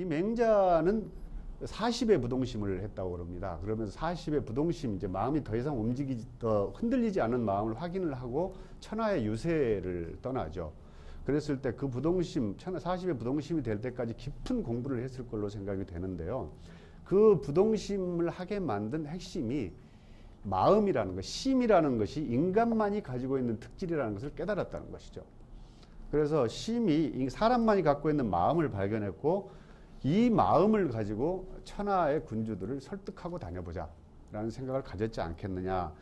이 맹자는 40의 부동심을 했다고 그럽니다. 그러면서 40의 부동심, 이제 마음이 더 이상 더 흔들리지 않은 마음을 확인을 하고 천하의 유세를 떠나죠. 그랬을 때 그 부동심, 40의 부동심이 될 때까지 깊은 공부를 했을 걸로 생각이 되는데요. 그 부동심을 하게 만든 핵심이 마음이라는 것, 심이라는 것이 인간만이 가지고 있는 특질이라는 것을 깨달았다는 것이죠. 그래서 심이 사람만이 갖고 있는 마음을 발견했고, 이 마음을 가지고 천하의 군주들을 설득하고 다녀보자 라는 생각을 가졌지 않겠느냐.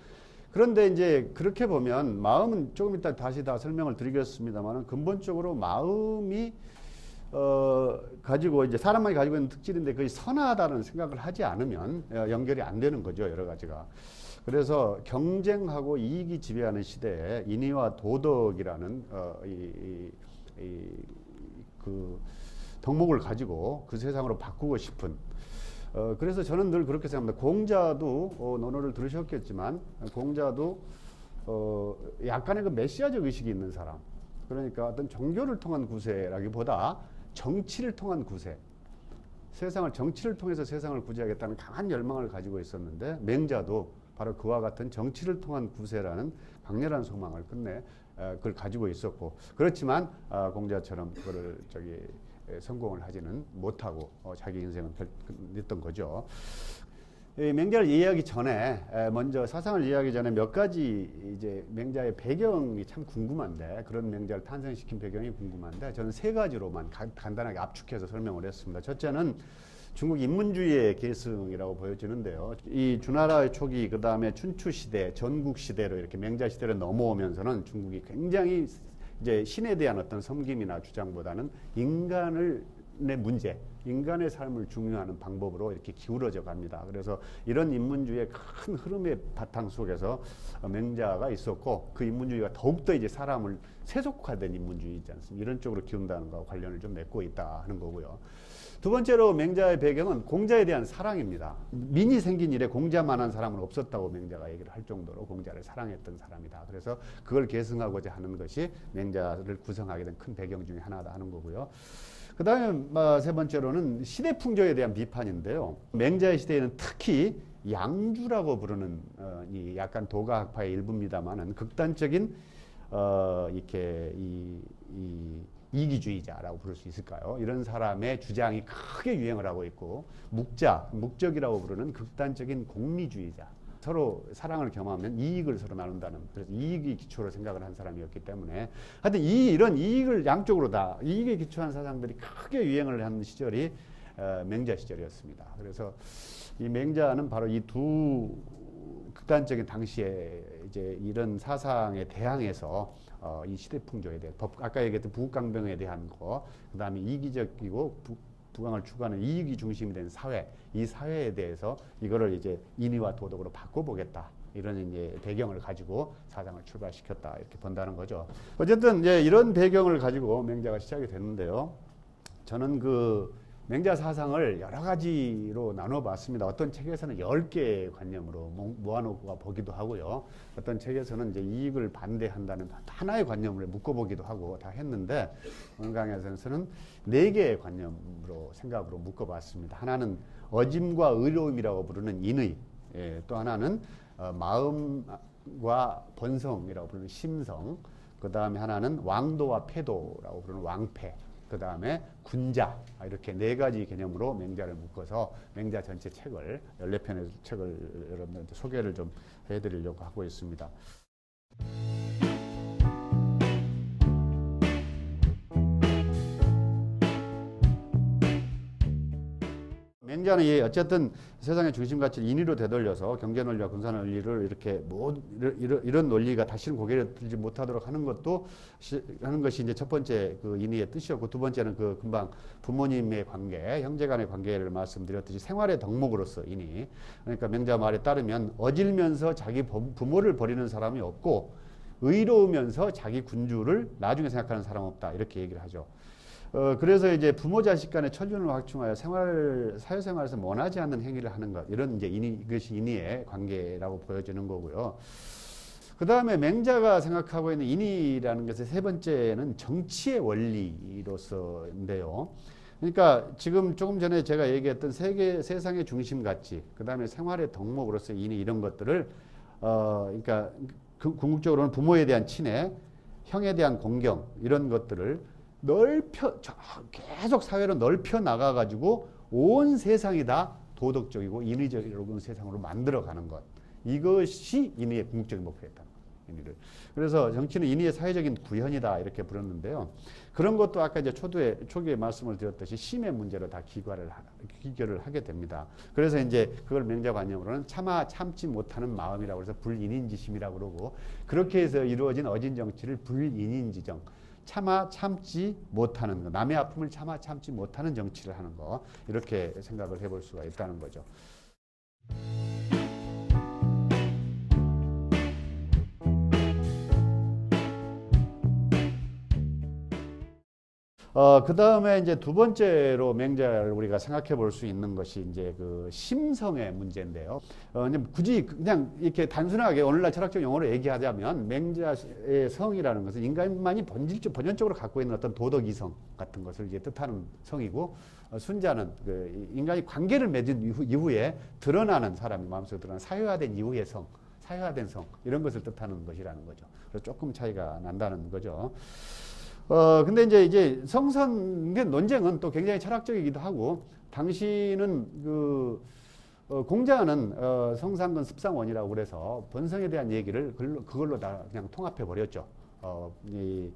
그런데 이제 그렇게 보면 마음은 조금 이따 다시 다 설명을 드리겠습니다만, 근본적으로 마음이 가지고 이제 사람만이 가지고 있는 특질인데 그게 선하다는 생각을 하지 않으면 연결이 안 되는 거죠, 여러 가지가. 그래서 경쟁하고 이익이 지배하는 시대에 인의와 도덕이라는 그 덕목을 가지고 그 세상으로 바꾸고 싶은, 그래서 저는 늘 그렇게 생각합니다. 공자도 논어를 들으셨겠지만, 공자도 약간의 그 메시아적 의식이 있는 사람, 그러니까 어떤 종교를 통한 구세라기보다 정치를 통한 구세, 세상을 정치를 통해서 세상을 구제하겠다는 강한 열망을 가지고 있었는데, 맹자도 바로 그와 같은 정치를 통한 구세라는 강렬한 소망을 끝내 그걸 가지고 있었고, 그렇지만 공자처럼 그거를 성공을 하지는 못하고 자기 인생은 했던 거죠. 맹자를 이해하기 전에, 먼저 사상을 이해하기 전에 몇 가지 이제 맹자의 배경이 참 궁금한데, 그런 맹자를 탄생시킨 배경이 궁금한데, 저는 세 가지로만 간단하게 압축해서 설명을 했습니다. 첫째는 중국 인문주의의 계승이라고 보여지는데요. 이 주나라의 초기, 그 다음에 춘추 시대, 전국 시대로 이렇게 맹자 시대로 넘어오면서는 중국이 굉장히 이제 신에 대한 어떤 섬김이나 주장보다는 인간의 문제, 인간의 삶을 중요하는 방법으로 이렇게 기울어져 갑니다. 그래서 이런 인문주의의 큰 흐름의 바탕 속에서 맹자가 있었고, 그 인문주의가 더욱더 이제 사람을 세속화된 인문주의이지 않습니까? 이런 쪽으로 기운다는 것과 관련을 좀 맺고 있다 하는 거고요. 두 번째로 맹자의 배경은 공자에 대한 사랑입니다. 민이 생긴 이래 공자만한 사람은 없었다고 맹자가 얘기를 할 정도로 공자를 사랑했던 사람이다. 그래서 그걸 계승하고자 하는 것이 맹자를 구성하게 된 큰 배경 중에 하나다 하는 거고요. 그 다음에 세 번째로는 시대 풍조에 대한 비판인데요. 맹자의 시대에는 특히 양주라고 부르는 이 약간 도가학파의 일부입니다만은 극단적인 이렇게 이기주의자라고 부를 수 있을까요? 이런 사람의 주장이 크게 유행을 하고 있고, 목적이라고 부르는 극단적인 공리주의자, 서로 사랑을 겸하면 이익을 서로 나눈다는, 그래서 이익이 기초로 생각을 한 사람이었기 때문에, 하여튼 이런 이익을 양쪽으로 다 이익에 기초한 사상들이 크게 유행을 한 시절이 맹자 시절이었습니다. 그래서 이 맹자는 바로 이 두 극단적인 당시에 이제 이런 사상에 대항해서 이 시대 풍조에 대해 아까 얘기했던 부국강병에 대한 거, 그 다음에 이기적이고 부강을 추구하는 이익이 중심이 된 사회, 이 사회에 대해서 이거를 이제 인의와 도덕으로 바꿔보겠다, 이런 이제 배경을 가지고 사상을 출발시켰다, 이렇게 본다는 거죠. 어쨌든 이제 이런 배경을 가지고 맹자가 시작이 됐는데요. 저는 그 맹자 사상을 여러 가지로 나눠봤습니다. 어떤 책에서는 10개의 관념으로 모아놓고 보기도 하고요. 어떤 책에서는 이제 이익을 반대한다는 하나의 관념을 묶어보기도 하고 다 했는데, 오늘 강의에서는 4개의 관념으로 생각으로 묶어봤습니다. 하나는 어짐과 의로움이라고 부르는 인의, 또 하나는 마음과 본성이라고 부르는 심성, 그 다음에 하나는 왕도와 패도라고 부르는 왕패, 그 다음에 군자, 이렇게 4가지 개념으로 맹자를 묶어서 맹자 전체 책을 14편의 책을 여러분들한테 소개를 좀 해드리려고 하고 있습니다. 맹자는 어쨌든 세상의 중심가치를 인의로 되돌려서 경제논리와 군사논리를 이렇게 이런 논리가 다시는 고개를 들지 못하도록 하는 것이 이제 첫 번째 그 인의의 뜻이었고, 두 번째는 그 금방 부모님의 관계, 형제간의 관계를 말씀드렸듯이 생활의 덕목으로서 인의. 그러니까 맹자 말에 따르면 어질면서 자기 부모를 버리는 사람이 없고, 의로우면서 자기 군주를 나중에 생각하는 사람 없다, 이렇게 얘기를 하죠. 그래서 이제 부모 자식 간의 천륜을 확충하여 사회생활에서 원하지 않는 행위를 하는 것, 이런 이제 이것이 인의의 관계라고 보여지는 거고요. 그 다음에 맹자가 생각하고 있는 인의라는 것의 세 번째는 정치의 원리로서인데요. 그러니까 지금 조금 전에 제가 얘기했던 세상의 중심 가치, 그 다음에 생활의 덕목으로서 인의 이런 것들을 그러니까 궁극적으로는 부모에 대한 친애, 형에 대한 공경 이런 것들을 계속 사회로 넓혀 나가 가지고 온 세상이 다 도덕적이고 인의적인 세상으로 만들어가는 것. 이것이 인의의 궁극적인 목표였다. 인의를. 그래서 정치는 인의의 사회적인 구현이다 이렇게 부르는데요. 그런 것도 아까 이제 초기에 말씀을 드렸듯이 심의 문제로 다 기결을 하게 됩니다. 그래서 이제 그걸 맹자관념으로는 참지 못하는 마음이라고 해서 불인인지심이라고 그러고, 그렇게 해서 이루어진 어진 정치를 불인인지정, 참지 못하는 거, 남의 아픔을 참지 못하는 정치를 하는 거, 이렇게 생각을 해볼 수가 있다는 거죠. 그 다음에 이제 두 번째로 맹자를 우리가 생각해 볼 수 있는 것이 이제 그 심성의 문제인데요. 굳이 그냥 이렇게 단순하게 오늘날 철학적 용어로 얘기하자면 맹자의 성이라는 것은 인간만이 본연적으로 갖고 있는 어떤 도덕 이성 같은 것을 이제 뜻하는 성이고, 순자는 그 인간이 관계를 맺은 이후에 드러나는, 사람이 마음속에 드러나는 사회화된 이후의 성, 사회화된 성, 이런 것을 뜻하는 것이라는 거죠. 그래서 조금 차이가 난다는 거죠. 근데 이제 성선 논쟁은 또 굉장히 철학적이기도 하고, 당시는 공자는 성상근 습상원이라고 그래서 본성에 대한 얘기를 그걸로 다 그냥 통합해 버렸죠. 이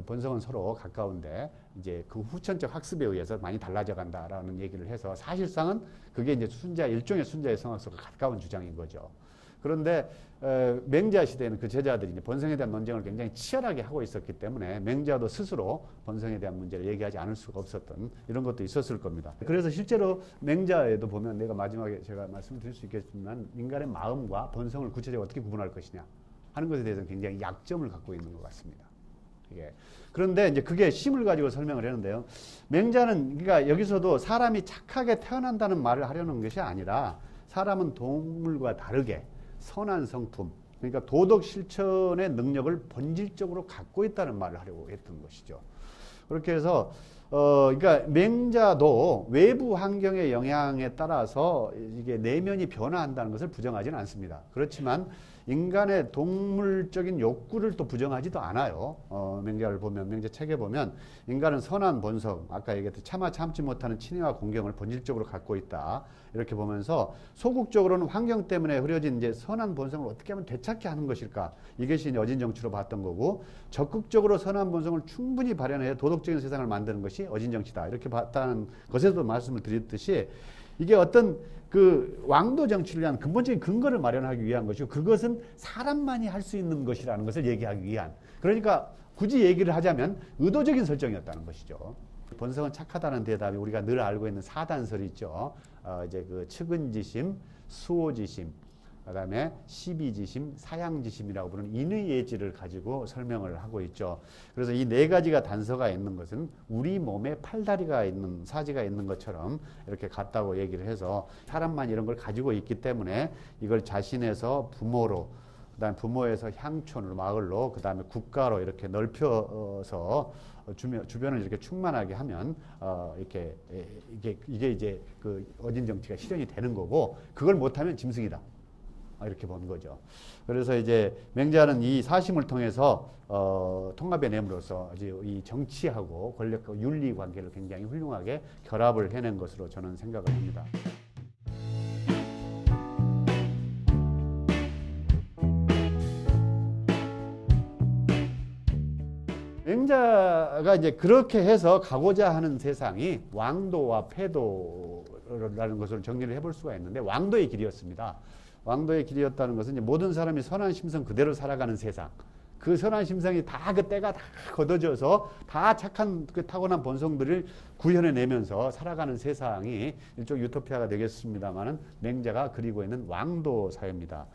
본성은 서로 가까운데 이제 그 후천적 학습에 의해서 많이 달라져 간다라는 얘기를 해서, 사실상은 그게 이제 일종의 순자의 성학설과 가까운 주장인 거죠. 그런데 맹자 시대에는 그 제자들이 이제 본성에 대한 논쟁을 굉장히 치열하게 하고 있었기 때문에 맹자도 스스로 본성에 대한 문제를 얘기하지 않을 수가 없었던 이런 것도 있었을 겁니다. 그래서 실제로 맹자에도 보면, 내가 마지막에 제가 말씀드릴 수 있겠지만, 인간의 마음과 본성을 구체적으로 어떻게 구분할 것이냐 하는 것에 대해서는 굉장히 약점을 갖고 있는 것 같습니다. 그런데 이제 그게 심을 가지고 설명을 했는데요. 맹자는 그러니까 여기서도 사람이 착하게 태어난다는 말을 하려는 것이 아니라, 사람은 동물과 다르게 선한 성품, 그러니까 도덕 실천의 능력을 본질적으로 갖고 있다는 말을 하려고 했던 것이죠. 그렇게 해서 그러니까 맹자도 외부 환경의 영향에 따라서 이게 내면이 변화한다는 것을 부정하지는 않습니다. 그렇지만 인간의 동물적인 욕구를 또 부정하지도 않아요. 맹자 책에 보면 인간은 선한 본성, 아까 얘기했듯이 참지 못하는 친애와 공경을 본질적으로 갖고 있다. 이렇게 보면서 소극적으로는 환경 때문에 흐려진 이제 선한 본성을 어떻게 하면 되찾게 하는 것일까? 이것이 이제 어진 정치로 봤던 거고, 적극적으로 선한 본성을 충분히 발현해 도덕적인 세상을 만드는 것이 어진 정치다. 이렇게 봤다는 것에도 말씀을 드렸듯이, 이게 어떤 그 왕도 정치를 위한 근본적인 근거를 마련하기 위한 것이고, 그것은 사람만이 할 수 있는 것이라는 것을 얘기하기 위한, 그러니까 굳이 얘기를 하자면 의도적인 설정이었다는 것이죠. 본성은 착하다는 대답이 우리가 늘 알고 있는 사단설이 있죠. 이제 그 측은지심, 수호지심, 그다음에 시비지심, 사양지심이라고 부르는 인의예지를 가지고 설명을 하고 있죠. 그래서 이 네 가지가 단서가 있는 것은 우리 몸에 팔다리가 있는, 사지가 있는 것처럼 이렇게 같다고 얘기를 해서, 사람만 이런 걸 가지고 있기 때문에 이걸 자신에서 부모로, 그다음에 부모에서 향촌으로, 마을로, 그다음에 국가로 이렇게 넓혀서 주변을 이렇게 충만하게 하면 이게 이제 그 어진 정치가 실현이 되는 거고, 그걸 못하면 짐승이다. 이렇게 본 거죠. 그래서 이제 맹자는 이 사심을 통해서 통합의 내용으로서 이 정치하고 권력과 윤리 관계를 굉장히 훌륭하게 결합을 해낸 것으로 저는 생각을 합니다. 맹자가 이제 그렇게 해서 가고자 하는 세상이 왕도와 패도라는 것으로 정리를 해볼 수가 있는데, 왕도의 길이었습니다. 왕도의 길이었다는 것은 이제 모든 사람이 선한 심성 그대로 살아가는 세상, 그 선한 심성이 다 그 때가 다 걷어져서 다 착한 그 타고난 본성들을 구현해내면서 살아가는 세상이 일종 유토피아가 되겠습니다만은, 맹자가 그리고 있는 왕도 사회입니다.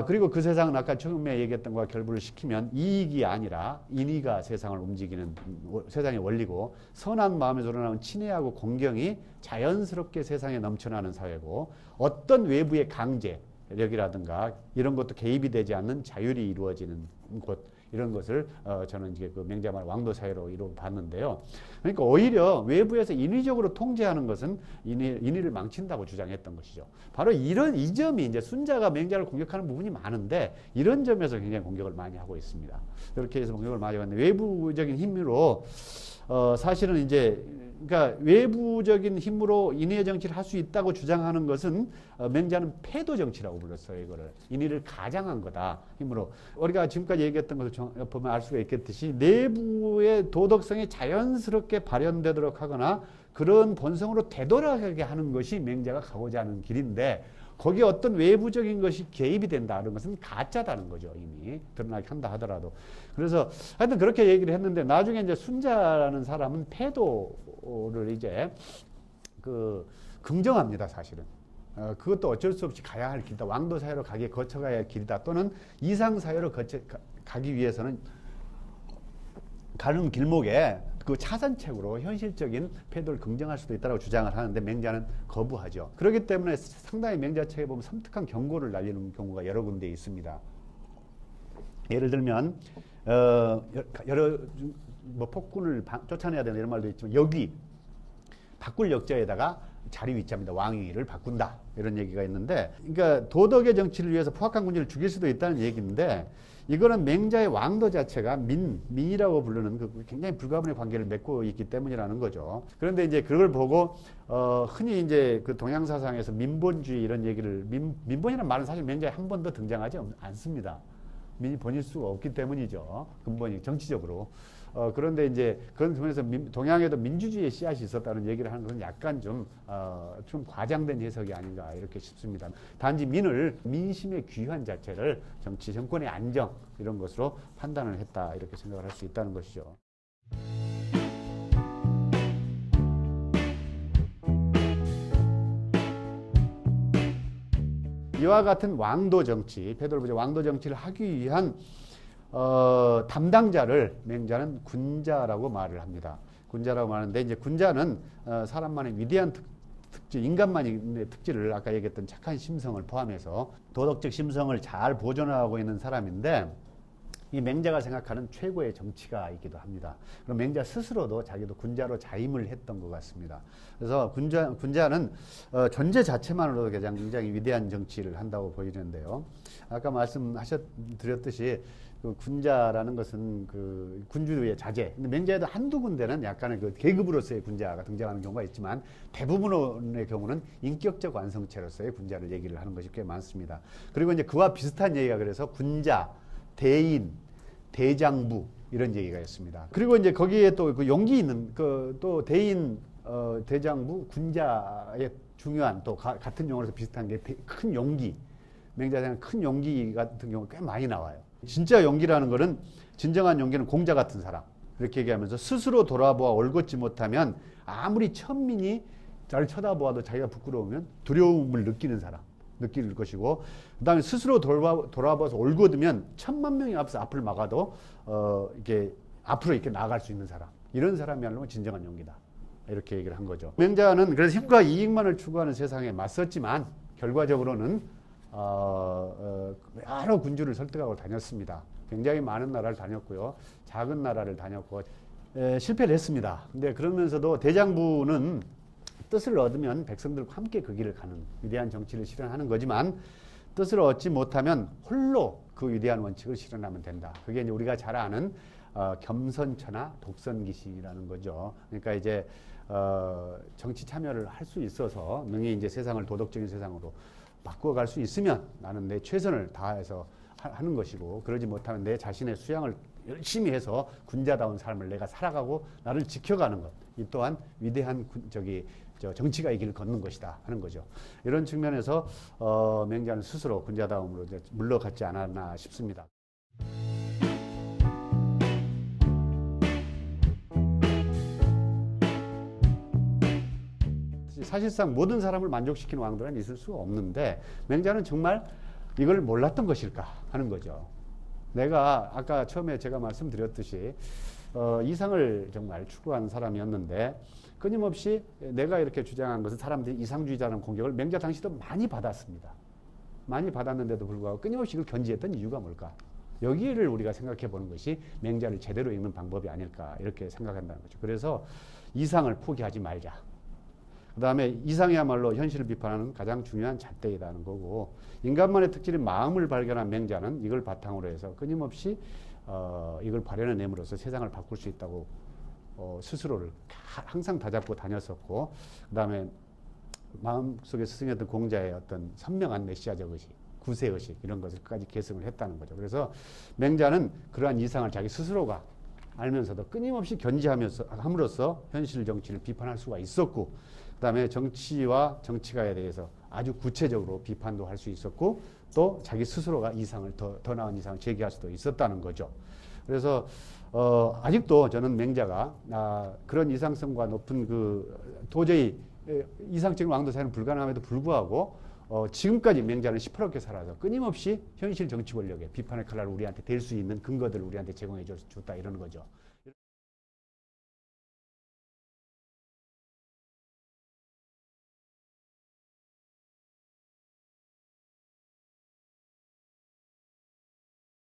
그리고 그 세상은 아까 처음에 얘기했던 것과 결부를 시키면 이익이 아니라 인의가 세상을 움직이는 세상의 원리고, 선한 마음에서 우러나온 친애하고 공경이 자연스럽게 세상에 넘쳐나는 사회고, 어떤 외부의 강제력이라든가 이런 것도 개입이 되지 않는 자율이 이루어지는 곳, 이런 것을 저는 이제 그 맹자말 왕도 사회로 이루어 봤는데요. 그러니까 오히려 외부에서 인위적으로 통제하는 것은 인위를 망친다고 주장했던 것이죠. 바로 이 점이 이제 순자가 맹자를 공격하는 부분이 많은데 이런 점에서 굉장히 공격을 많이 하고 있습니다. 이렇게 해서 공격을 많이 하는데 외부적인 힘으로 사실은 이제 그러니까 외부적인 힘으로 인위의 정치를 할 수 있다고 주장하는 것은 맹자는 패도 정치라고 불렀어요. 이거를 인위를 가장한 거다 힘으로. 우리가 지금까지 얘기했던 것을 보면 알 수가 있겠듯이 내부의 도덕성이 자연스럽게 발현되도록 하거나 그런 본성으로 되돌아가게 하는 것이 맹자가 가고자 하는 길인데 거기에 어떤 외부적인 것이 개입이 된다는 것은 가짜다는 거죠. 이미 드러나게 한다 하더라도. 그래서 하여튼 그렇게 얘기를 했는데 나중에 이제 순자라는 사람은 패도를 이제 긍정합니다. 사실은. 그것도 어쩔 수 없이 가야 할 길이다. 왕도 사회로 거쳐가야 할 길이다. 또는 이상 사회로 가기 위해서는 가는 길목에 그 차선책으로 현실적인 패도를 긍정할 수도 있다고 주장을 하는데 맹자는 거부하죠. 그렇기 때문에 상당히 맹자책에 보면 섬뜩한 경고를 날리는 경우가 여러 군데 있습니다. 예를 들면 여러 뭐 폭군을 쫓아내야 되는 이런 말도 있지만 여기 바꿀 역자에다가 자리 위치합니다. 왕위를 바꾼다. 이런 얘기가 있는데 그러니까 도덕의 정치를 위해서 포악한 군주를 죽일 수도 있다는 얘기인데 이거는 맹자의 왕도 자체가 민이라고 부르는 그 굉장히 불가분의 관계를 맺고 있기 때문이라는 거죠. 그런데 이제 그걸 보고 흔히 이제 그 동양 사상에서 민본주의 이런 얘기를 민본이라는 말은 사실 맹자에 한 번도 등장하지 않습니다. 민이 본일 수가 없기 때문이죠. 근본이 정치적으로. 그런데 이제 그런 점에서 동양에도 민주주의의 씨앗이 있었다는 얘기를 하는 것은 약간 좀 과장된 해석이 아닌가 이렇게 싶습니다. 단지 민심의 귀환 자체를 정치 정권의 안정 이런 것으로 판단을 했다 이렇게 생각을 할 수 있다는 것이죠. 이와 같은 왕도 정치, 패돌부자 왕도 정치를 하기 위한 담당자를 맹자는 군자라고 말을 합니다. 군자라고 말하는데 이제 군자는 사람만의 위대한 특질, 인간만의 특질을 아까 얘기했던 착한 심성을 포함해서 도덕적 심성을 잘 보존하고 있는 사람인데 이 맹자가 생각하는 최고의 정치가 있기도 합니다. 그럼 맹자 스스로도 자기도 군자로 자임을 했던 것 같습니다. 그래서 군자는 존재 자체만으로도 굉장히 위대한 정치를 한다고 보이는데요. 아까 말씀드렸듯이 그 군자라는 것은 그 군주의 자제. 근데 맹자에도 한두 군데는 약간의 그 계급으로서의 군자가 등장하는 경우가 있지만 대부분의 경우는 인격적 완성체로서의 군자를 얘기를 하는 것이 꽤 많습니다. 그리고 이제 그와 비슷한 얘기가 그래서 군자, 대인, 대장부 이런 얘기가 있습니다. 그리고 이제 거기에 또 그 용기 있는 또 대인, 대장부, 군자의 중요한 또 같은 용어로서 비슷한 게 큰 용기. 맹자에는 큰 용기 같은 경우가 꽤 많이 나와요. 진짜 용기라는 거는 진정한 용기는 공자 같은 사람 이렇게 얘기하면서 스스로 돌아보아 올곧지 못하면 아무리 천민이 나를 쳐다보아도 자기가 부끄러우면 두려움을 느끼는 사람 느낄 것이고 그 다음에 스스로 돌아봐서 올곧으면 1000만 명이 앞을 막아도 이렇게 앞으로 이렇게 나아갈 수 있는 사람 이런 사람이야말로 진정한 용기다 이렇게 얘기를 한 거죠. 맹자는 그래서 힘과 이익만을 추구하는 세상에 맞섰지만 결과적으로는 여러 군주를 설득하고 다녔습니다. 굉장히 많은 나라를 다녔고요. 작은 나라를 다녔고 실패를 했습니다. 근데 그러면서도 대장부는 뜻을 얻으면 백성들과 함께 그 길을 가는 위대한 정치를 실현하는 거지만 뜻을 얻지 못하면 홀로 그 위대한 원칙을 실현하면 된다. 그게 이제 우리가 잘 아는 겸선처나 독선기시라는 거죠. 그러니까 이제 정치 참여를 할 수 있어서 능히 이제 세상을 도덕적인 세상으로 바꿔갈 수 있으면 나는 내 최선을 다해서 하는 것이고 그러지 못하면 내 자신의 수양을 열심히 해서 군자다운 삶을 내가 살아가고 나를 지켜가는 것. 이 또한 위대한 정치가 이 길을 걷는 것이다 하는 거죠. 이런 측면에서 맹자는 스스로 군자다움으로 이제 물러갔지 않았나 싶습니다. 사실상 모든 사람을 만족시키는 왕들은 있을 수가 없는데 맹자는 정말 이걸 몰랐던 것일까 하는 거죠. 내가 아까 처음에 제가 말씀드렸듯이 이상을 정말 추구한 사람이었는데 끊임없이 내가 이렇게 주장한 것은 사람들이 이상주의자라는 공격을 맹자 당시도 많이 받았습니다. 많이 받았는데도 불구하고 끊임없이 이걸 견지했던 이유가 뭘까? 여기를 우리가 생각해 보는 것이 맹자를 제대로 읽는 방법이 아닐까 이렇게 생각한다는 거죠. 그래서 이상을 포기하지 말자. 그 다음에 이상이야말로 현실을 비판하는 가장 중요한 잣대이라는 거고, 인간만의 특질인 마음을 발견한 맹자는 이걸 바탕으로 해서 끊임없이 이걸 발현해냄으로써 세상을 바꿀 수 있다고 스스로를 항상 다잡고 다녔었고, 그 다음에 마음속에 스승이었던 공자의 어떤 선명한 메시아적 의식, 구세의식 이런 것을 끝까지 계승을 했다는 거죠. 그래서 맹자는 그러한 이상을 자기 스스로가 알면서도 끊임없이 함으로써 현실 정치를 비판할 수가 있었고, 그 다음에 정치와 정치가에 대해서 아주 구체적으로 비판도 할 수 있었고, 또 자기 스스로가 이상을 더 나은 이상을 제기할 수도 있었다는 거죠. 그래서 아직도 저는 맹자가 그런 이상성과 높은 도저히 이상적인 왕도 사회는 불가능함에도 불구하고 지금까지 맹자는 시퍼렇게 살아서 끊임없이 현실 정치 권력의 비판의 칼날을 우리한테 댈 수 있는 근거들을 우리한테 제공해 줬다 이러는 거죠.